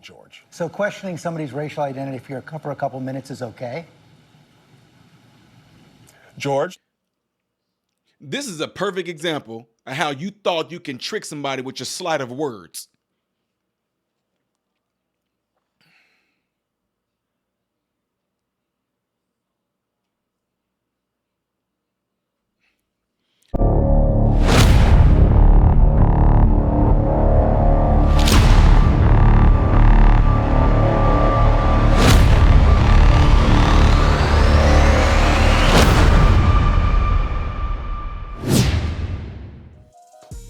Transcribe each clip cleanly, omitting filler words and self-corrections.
George. So questioning somebody's racial identity for a couple minutes is okay? George? This is a perfect example of how you thought you can trick somebody with your sleight of words.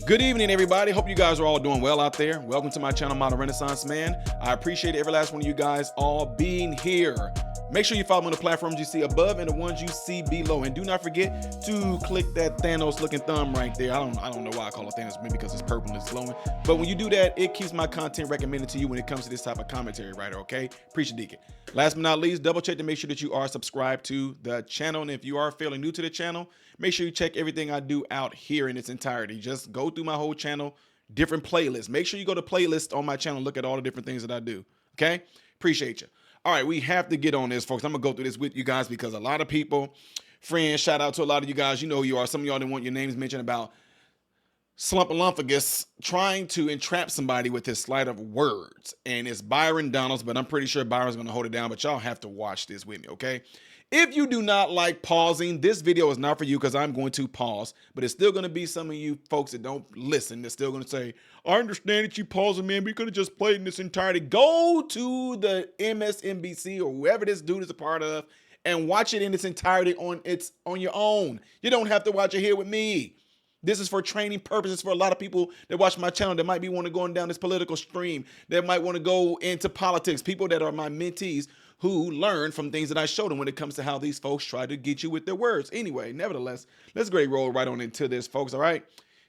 Good evening, everybody. Hope you guys are all doing well out there. Welcome to my channel, Modern Renaissance Man. I appreciate every last one of you guys all being here. Make sure you follow me on the platforms you see above and the ones you see below. And do not forget to click that Thanos looking thumb right there. I don't know why I call it Thanos, maybe because it's purple and it's glowing. But when you do that, it keeps my content recommended to you when it comes to this type of commentary writer, okay? Appreciate it. Last but not least, double check to make sure that you are subscribed to the channel. And if you are fairly new to the channel, make sure you check everything I do out here in its entirety. Just go through my whole channel, different playlists. Make sure you go to playlists on my channel, look at all the different things that I do, okay? Appreciate you. All right, we have to get on this, folks. I'm going to go through this with you guys because a lot of people, friends, shout out to a lot of you guys. You know who you are. Some of y'all didn't want your names mentioned about Slumpalumfagus trying to entrap somebody with his sleight of words. And it's Byron Donalds, but I'm pretty sure Byron's going to hold it down. But y'all have to watch this with me, okay? If you do not like pausing, this video is not for you because I'm going to pause. But it's still going to be some of you folks that don't listen. They're still going to say, I understand that you pausing, man. We could have just played in this entirety. Go to the MSNBC or whoever this dude is a part of and watch it in its entirety on your own. You don't have to watch it here with me. This is for training purposes for a lot of people that watch my channel that might be want to go down this political stream, that might want to go into politics, people that are my mentees who learn from things that I show them when it comes to how these folks try to get you with their words. Anyway, nevertheless, let's go roll right on into this, folks, all right?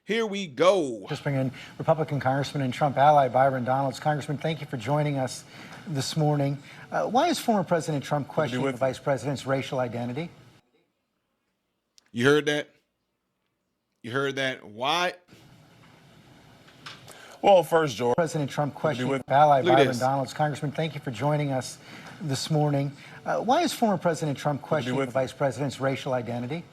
Here we go. Just bring in Republican Congressman and Trump ally Byron Donalds. Congressman, thank you for joining us this morning. Why is former President Trump questioning the Vice President's racial identity? You heard that? You heard that? Why? Well, first, George. President Trump questioning ally Look at Byron this. Donalds. Congressman, thank you for joining us this morning. Why is former President Trump questioning the Vice President's racial identity?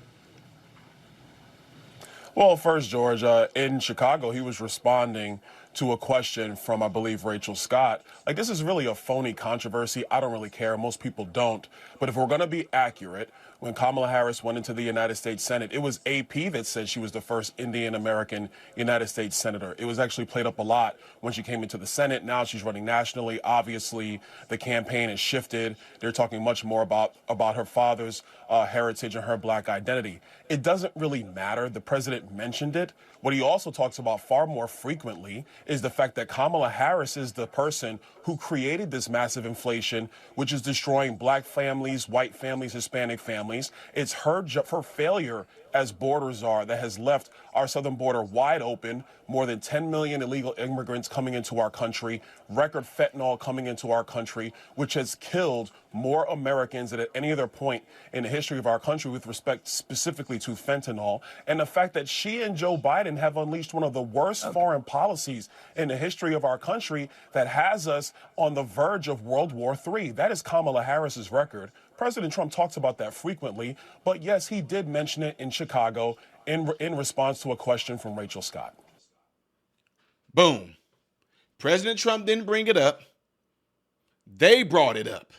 Well, first, George, in Chicago, he was responding to a question from, I believe, Rachel Scott. Like, this is really a phony controversy. I don't really care. Most people don't. But if we're going to be accurate, when Kamala Harris went into the United States Senate, it was AP that said she was the first Indian-American United States Senator. It was actually played up a lot when she came into the Senate. Now she's running nationally. Obviously, the campaign has shifted. They're talking much more about her father's heritage and her black identity. It doesn't really matter. The president mentioned it. What he also talks about far more frequently is the fact that Kamala Harris is the person who created this massive inflation, which is destroying black families, white families, Hispanic families. It's her failure as border czar that has left our southern border wide open, more than 10 million illegal immigrants coming into our country, record fentanyl coming into our country, which has killed more Americans than at any other point in the history of our country with respect specifically to fentanyl. And the fact that she and Joe Biden have unleashed one of the worst foreign policies in the history of our country that has us on the verge of World War III. That is Kamala Harris's record. President Trump talks about that frequently, but yes, he did mention it in Chicago in response to a question from Rachel Scott. Boom. President Trump didn't bring it up. They brought it up.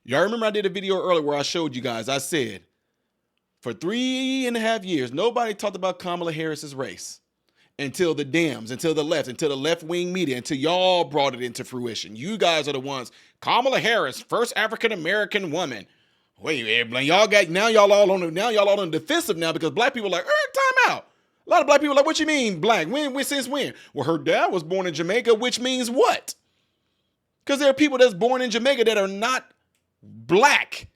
Y'all remember I did a video earlier where I showed you guys, I said, for 3.5 years, nobody talked about Kamala Harris's race until the Dems, until the left-wing media, until y'all brought it into fruition. You guys are the ones. Kamala Harris, first African-American woman. Wait, y'all all on the defensive now because black people are like, time out. A lot of black people are like, what you mean black? Since when? Well, her dad was born in Jamaica, which means what? Because there are people that's born in Jamaica that are not black.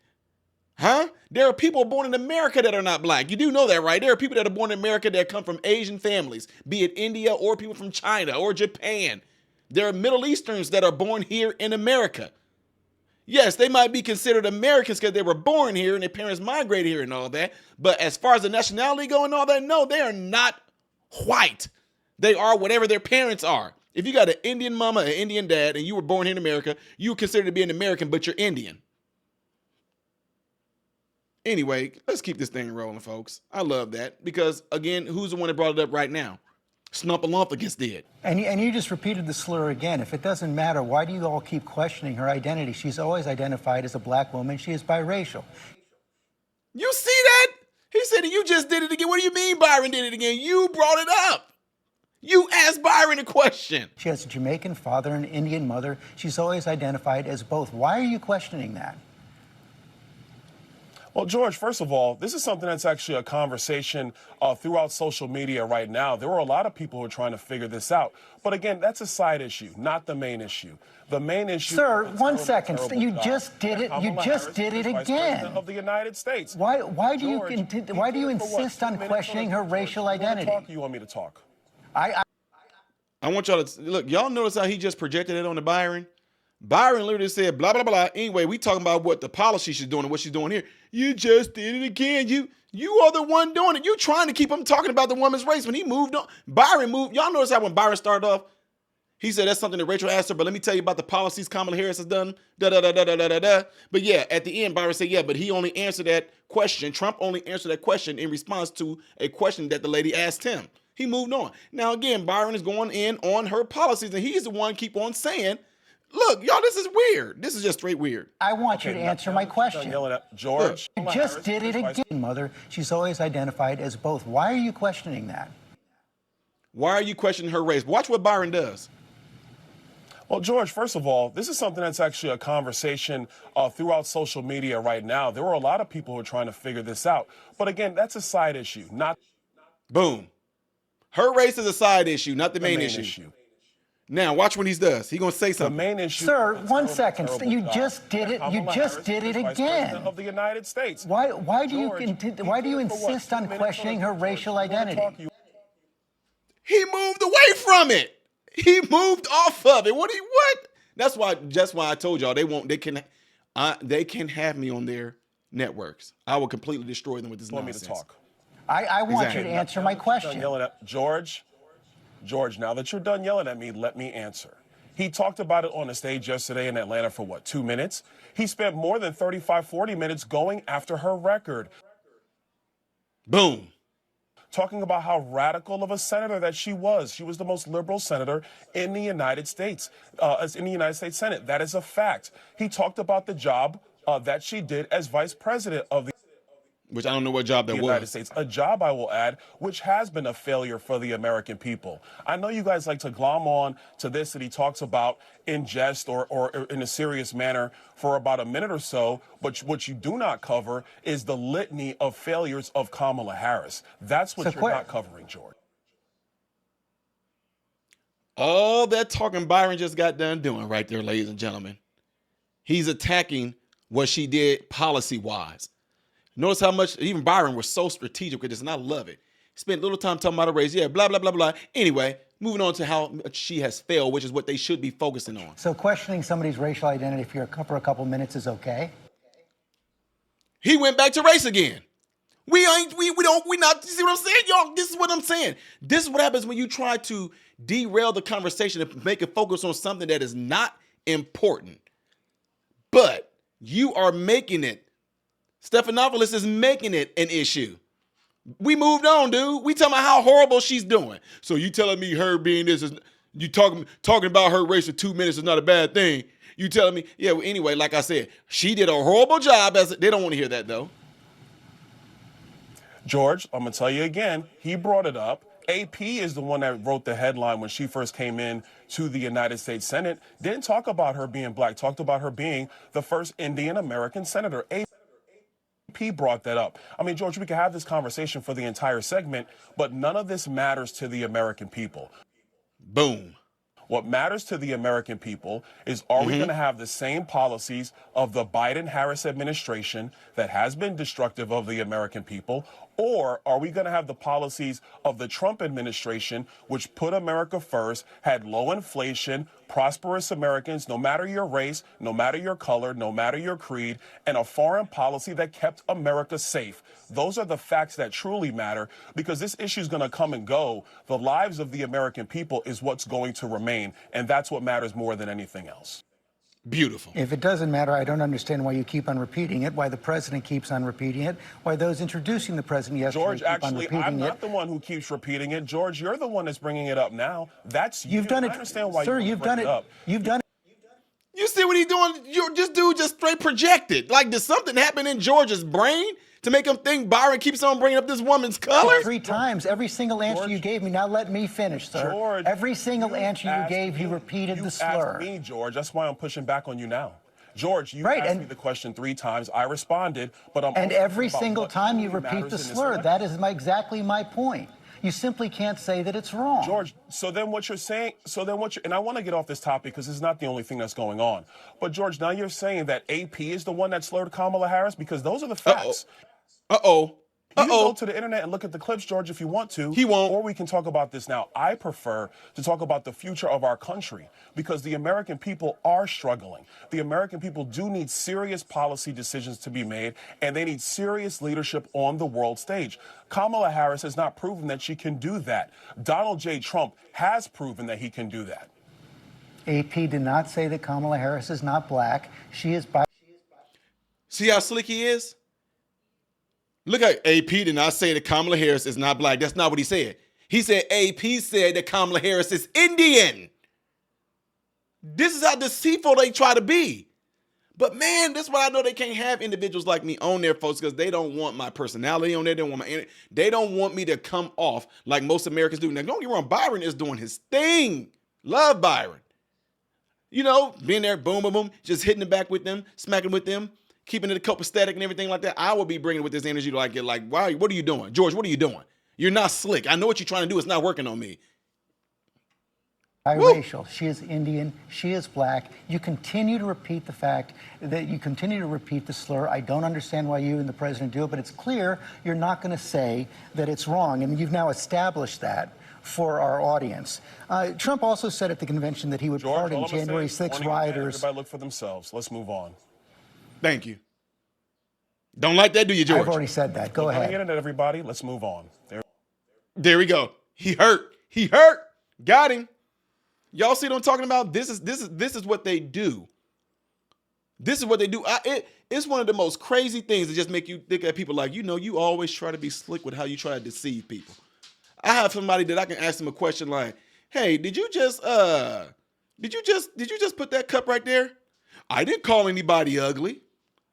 Huh? There are people born in America that are not black. You do know that, right? There are people that are born in America that come from Asian families, be it India or people from China or Japan. There are Middle Easterns that are born here in America. Yes, they might be considered Americans because they were born here and their parents migrated here and all that. But as far as the nationality go and all that, no, they are not white. They are whatever their parents are. If you got an Indian mama, an Indian dad, and you were born here in America, you were considered to be an American, but you're Indian. Anyway, let's keep this thing rolling, folks. I love that because, again, who's the one that brought it up right now? Snumpalumphicus did. And you just repeated the slur again. If it doesn't matter, why do you all keep questioning her identity? She's always identified as a black woman. She is biracial. You see that? He said you just did it again. What do you mean Byron did it again? You brought it up. You asked Byron a question. She has a Jamaican father and an Indian mother. She's always identified as both. Why are you questioning that? Well, George, first of all, this is something that's actually a conversation throughout social media right now. There were a lot of people who are trying to figure this out. But again, that's a side issue, not the main issue. The main issue. Sir, one second. You just did it. You just did it again. Of the United States. Why do you insist on questioning her racial identity? You want me to talk? I want y'all to look. Y'all notice how he just projected it on the Byron? Byron literally said, blah, blah, blah. Anyway, we talking about what the policy she's doing and what she's doing here. You just did it again. You are the one doing it. You trying to keep him talking about the woman's race when he moved on. Byron moved. Y'all notice how when Byron started off, he said that's something that Rachel asked her, but let me tell you about the policies Kamala Harris has done. Da, da, da, da, da, da, da. But yeah, at the end, Byron said, yeah, but he only answered that question. Trump only answered that question in response to a question that the lady asked him. He moved on. Now, again, Byron is going in on her policies, and he's the one keep on saying, look, y'all, this is weird. This is just straight weird. I want you to answer my question. George. You just did it again, Mother. She's always identified as both. Why are you questioning that? Why are you questioning her race? Watch what Byron does. Well, George, first of all, this is something that's actually a conversation throughout social media right now. There were a lot of people who are trying to figure this out. But again, that's a side issue, not... Boom. Her race is a side issue, not the main issue. Now, watch what he does. He's going to say something. The main issue... Sir, one second. You just did it. You just did it again. Of the United States. Why do you insist on questioning her racial identity? He moved away from it. He moved off of it. What? That's why I told y'all they can have me on their networks. I will completely destroy them with this nonsense. Want me to talk? I want you to answer my question. George, now that you're done yelling at me, let me answer. He talked about it on the stage yesterday in Atlanta for what, 2 minutes? He spent more than 35, 40 minutes going after her record. Boom. Talking about how radical of a senator that she was. She was the most liberal senator in the United States, in the United States Senate. That is a fact. He talked about the job that she did as vice president of the Which I don't know what job that was. United States, a job, I will add, which has been a failure for the American people. I know you guys like to glom on to this that he talks about in jest or in a serious manner for about a minute or so, but what you do not cover is the litany of failures of Kamala Harris. That's what you're not covering, George. All that talking Byron just got done doing right there, ladies and gentlemen. He's attacking what she did policy-wise. Notice how much even Byron was so strategic with this, and I love it. Spent little time talking about a race. Yeah, blah, blah, blah, blah. Anyway, moving on to how she has failed, which is what they should be focusing on. So questioning somebody's racial identity for a couple minutes is okay? He went back to race again. We not, you see what I'm saying? Y'all, this is what I'm saying. This is what happens when you try to derail the conversation and make it focus on something that is not important. But you are making it. Stephanopoulos is making it an issue. We moved on, dude. We talking about how horrible she's doing. So you telling me her being this is, you talking about her race for 2 minutes is not a bad thing. You telling me, yeah, well, anyway, like I said, she did a horrible job. They don't want to hear that, though. George, I'm going to tell you again, he brought it up. AP is the one that wrote the headline when she first came in to the United States Senate. Didn't talk about her being black, talked about her being the first Indian American senator. AP brought that up. I mean, George, we could have this conversation for the entire segment, but none of this matters to the American people. Boom. What matters to the American people is, are we going to have the same policies of the Biden-Harris administration that has been destructive of the American people, Or are we going to have the policies of the Trump administration, which put America first, had low inflation, prosperous Americans, no matter your race, no matter your color, no matter your creed, and a foreign policy that kept America safe? Those are the facts that truly matter, because this issue is going to come and go. The lives of the American people is what's going to remain, and that's what matters more than anything else. Beautiful. If it doesn't matter, I don't understand why you keep on repeating it, why the president keeps on repeating it, why those introducing the president yesterday George, keep on actually, repeating I'm it. not the one who keeps repeating it. George, you're the one that's bringing it up now. That's you. You've done it, I understand why sir. you've done it. Up. You've done it. You see what he's doing? This dude just straight projected. Like, did something happen in George's brain to make him think Byron keeps on bringing up this woman's color? 3 times. Every single answer George, you gave me. Now let me finish, sir. George, every single answer you gave, you repeated the slur. Asked me, George. That's why I'm pushing back on you now. George, you asked me the question 3 times. I responded, but and every single time you repeat the slur. That is exactly my point. You simply can't say that it's wrong. George, so then what you're saying, and I want to get off this topic because it's not the only thing that's going on. But George, now you're saying that AP is the one that slurred Kamala Harris, because those are the facts. You can go to the internet and look at the clips, George, if you want to. He won't. Or we can talk about this now. I prefer to talk about the future of our country, because the American people are struggling. The American people do need serious policy decisions to be made, and they need serious leadership on the world stage. Kamala Harris has not proven that she can do that. Donald J. Trump has proven that he can do that. AP did not say that Kamala Harris is not black. She is bi. See how slick he is? Look at AP did not say that Kamala Harris is not black. That's not what he said. He said AP said that Kamala Harris is Indian. This is how deceitful they try to be. But man, that's why I know they can't have individuals like me on there, folks, because they don't want my personality on there. They don't want me to come off like most Americans do. Now, don't get me wrong, Byron is doing his thing. Love Byron. You know, being there, boom, boom, boom, just hitting it back with them, smacking with them, keeping it copacetic and everything like that. I will be bringing with this energy like, wow, what are you doing? George, what are you doing? You're not slick. I know what you're trying to do. It's not working on me. Biracial. She is Indian. She is black. You continue to repeat the fact that you continue to repeat the slur. I don't understand why you and the president do it, but it's clear you're not going to say that it's wrong. And you've now established that for our audience. Trump also said at the convention that he would pardon January 6 rioters. Everybody look for themselves. Let's move on. Thank you. Don't like that, do you, George? I've already said that. Go ahead. On the internet, everybody. Let's move on. There we go. He hurt. He hurt. Got him. Y'all see what I'm talking about? This is what they do. This is what they do. It's one of the most crazy things that just make you think at people like, you always try to be slick with how you try to deceive people. I have somebody that I can ask them a question like, hey, did you just put that cup right there? I didn't call anybody ugly.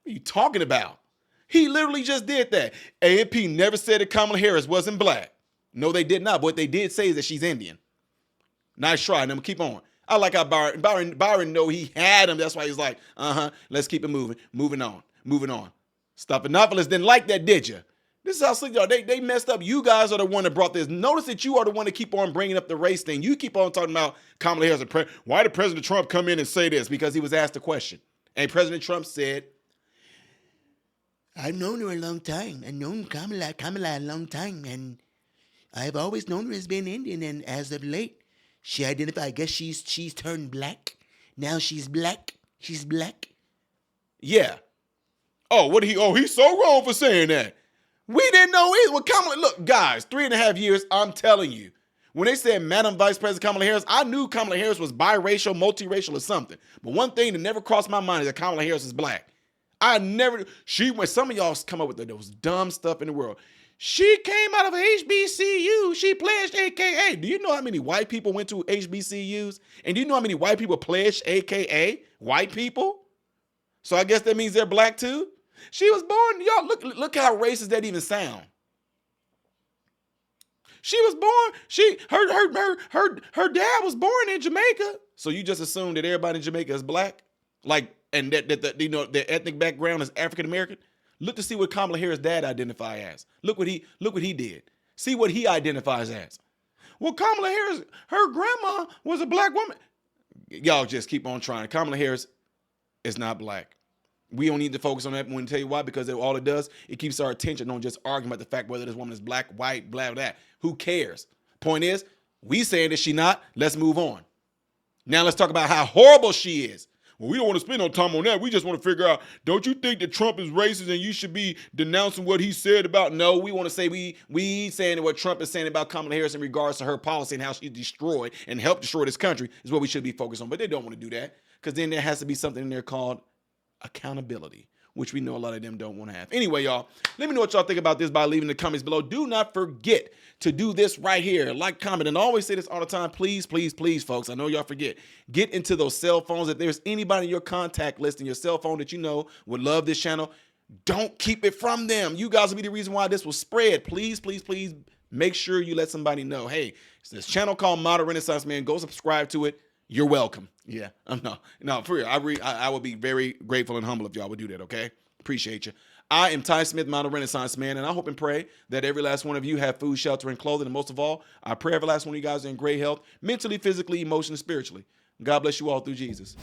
What are you talking about? He literally just did that. A&P never said that Kamala Harris wasn't black. No, they did not. But what they did say is that she's Indian. Nice try. And I'm gonna keep on. I like how Byron know he had him. That's why he's like, let's keep it moving. Moving on. Stephanopoulos didn't like that, did you? This is how slick y'all. They messed up. You guys are the one that brought this. Notice that you are the one that keep on bringing up the race thing. You keep on talking about Kamala Harris. Why did President Trump come in and say this? Because he was asked a question. And President Trump said, I've known her a long time. I've known Kamala a long time. And I've always known her as being Indian. And as of late, she identified, I guess she's turned black. Now she's black. She's black. Yeah. He's so wrong for saying that. We didn't know either. Well, Kamala, look, guys, 3.5 years, I'm telling you. When they said Madam Vice President Kamala Harris, I knew Kamala Harris was biracial, multiracial, or something. But one thing that never crossed my mind is that Kamala Harris is black. When some of y'all come up with those dumb stuff in the world. She came out of HBCU. She pledged AKA. Do you know how many white people went to HBCUs? And do you know how many white people pledged AKA? White people? So I guess that means they're black too? She was born, y'all, look how racist that even sound. She was born, her dad was born in Jamaica. So you just assume that everybody in Jamaica is black? Like, and that their ethnic background is African American? Look to see what Kamala Harris' dad identify as. Look what he did. See what he identifies as. Well, Kamala Harris, her grandma was a black woman. Y'all just keep on trying. Kamala Harris is not black. We don't need to focus on that. I'm going to tell you why, because all it does, it keeps our attention on just arguing about the fact whether this woman is black, white, blah, blah. Who cares? Point is, we saying that she not. Let's move on. Now let's talk about how horrible she is. Well, we don't want to spend no time on that. We just want to figure out, don't you think that Trump is racist and you should be denouncing what he said about? No, we want to say we saying what Trump is saying about Kamala Harris in regards to her policy and how she destroyed and helped destroy this country is what we should be focused on. But they don't want to do that, because then there has to be something in there called accountability, which we know a lot of them don't want to have. Anyway, y'all, let me know what y'all think about this by leaving the comments below. Do not forget to do this right here. Like, comment, and I always say this all the time. Please, please, please, folks. I know y'all forget. Get into those cell phones. If there's anybody in your contact list in your cell phone that you know would love this channel, don't keep it from them. You guys will be the reason why this will spread. Please, please, please make sure you let somebody know, hey, it's this channel called Modern Renaissance Man. Go subscribe to it. You're welcome. Yeah, no, for real. I would be very grateful and humble if y'all would do that, okay? Appreciate you. I am Ty Smith, Modern Renaissance Man, and I hope and pray that every last one of you have food, shelter, and clothing. And most of all, I pray every last one of you guys are in great health, mentally, physically, emotionally, spiritually. God bless you all through Jesus.